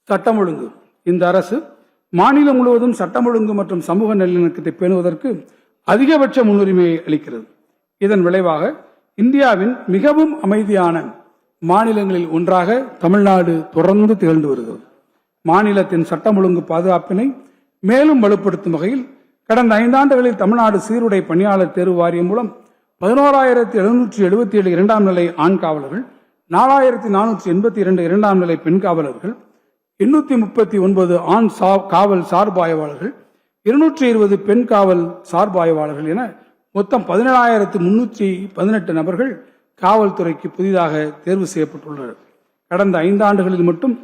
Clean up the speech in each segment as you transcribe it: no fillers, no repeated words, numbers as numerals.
சட்டம் ஒழுங்கு. இந்த அரசு மாநிலம் முழுவதும் சட்டம் ஒழுங்கு மற்றும் சமூக நல்லிணக்கத்தை பேணுவதற்கு அதிகபட்ச முன்னுரிமையை அளிக்கிறது. இதன் விளைவாக இந்தியாவின் மிகவும் அமைதியான மாநிலங்களில் ஒன்றாக தமிழ்நாடு தொடர்ந்து திகழ்ந்து வருகிறது. மாநிலத்தின் சட்டம் ஒழுங்கு பாதுகாப்பினை மேலும் வலுப்படுத்தும் வகையில் கடந்த 5 ஆண்டுகளில் தமிழ்நாடு சீருடை பணியாளர் தேர்வு வாரியம் மூலம் 11,777 இரண்டாம் நிலை ஆண் காவலர்கள், 4,482 இரண்டாம் நிலை பெண் காவலர்கள், 839 ஆண் காவல் சார்பு ஆய்வாளர்கள், 220 பெண் காவல் சார்பு ஆய்வாளர்கள் என மொத்தம் 17,318 நபர்கள் காவல்துறைக்கு புதிதாக தேர்வு செய்யப்பட்டுள்ளனர். கடந்த 5 ஆண்டுகளில் மட்டும்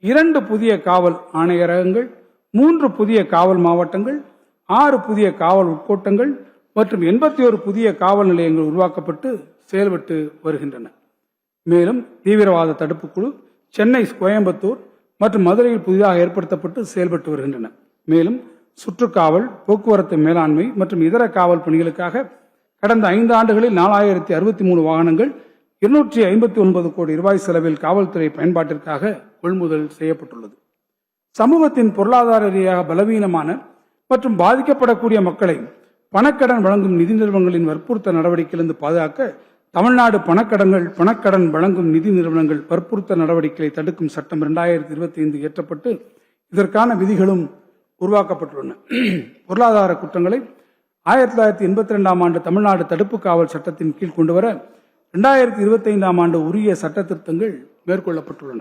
2 புதிய காவல் ஆணையரகங்கள், 3 புதிய காவல் மாவட்டங்கள், 6 புதிய காவல் உட்கோட்டங்கள் மற்றும் 81 புதிய காவல் நிலையங்கள் உருவாக்கப்பட்டு செயல்பட்டு வருகின்றன. மேலும் தீவிரவாத தடுப்பு குழு சென்னை, கோயம்புத்தூர் மற்றும் மதுரையில் புதிதாக ஏற்படுத்தப்பட்டு செயல்பட்டு வருகின்றன. மேலும் சுற்றுக்காவல், போக்குவரத்து மேலாண்மை மற்றும் இதர காவல் பணிகளுக்காக கடந்த 5 ஆண்டுகளில் 4063 வாகனங்கள், 259 கோடி ரூபாய் செலவில் காவல்துறை பயன்பாட்டிற்காக கொள்முதல் செய்யப்பட்டுள்ளது. சமூகத்தின் பொருளாதார ரீதியாக பலவீனமான மற்றும் பாதிக்கப்படக்கூடிய மக்களை பணக்கடன் வழங்கும் நிதி நிறுவனங்களின் வற்புறுத்த நடவடிக்கையிலிருந்து பாதுகாக்க தமிழ்நாடு பணக்கடன் வழங்கும் நிதி நிறுவனங்கள் வற்புறுத்த நடவடிக்கைகளை தடுக்கும் சட்டம் 2025 இயற்றப்பட்டு இதற்கான விதிகளும் உருவாக்கப்பட்டுள்ளன. பொருளாதார குற்றங்களை 1982 ஆண்டு தமிழ்நாடு தடுப்பு காவல் சட்டத்தின் கீழ் கொண்டுவர 2025 ஆண்டு உரிய சட்ட திருத்தங்கள் மேற்கொள்ளப்பட்டுள்ளன.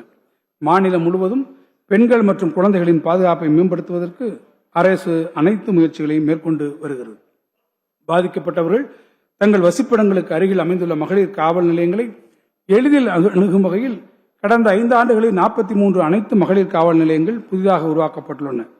மாநிலம் முழுவதும் பெண்கள் மற்றும் குழந்தைகளின் பாதுகாப்பை மேம்படுத்துவதற்கு அரசு அனைத்து முயற்சிகளையும் மேற்கொண்டு வருகிறது. பாதிக்கப்பட்டவர்கள் தங்கள் வசிப்பிடங்களுக்கு அருகில் அமைந்துள்ள மகளிர் காவல் நிலையங்களை எளிதில் அணுகும் வகையில் கடந்த 5 ஆண்டுகளில் 43 அனைத்து மகளிர் காவல் நிலையங்கள் புதிதாக உருவாக்கப்பட்டுள்ளன.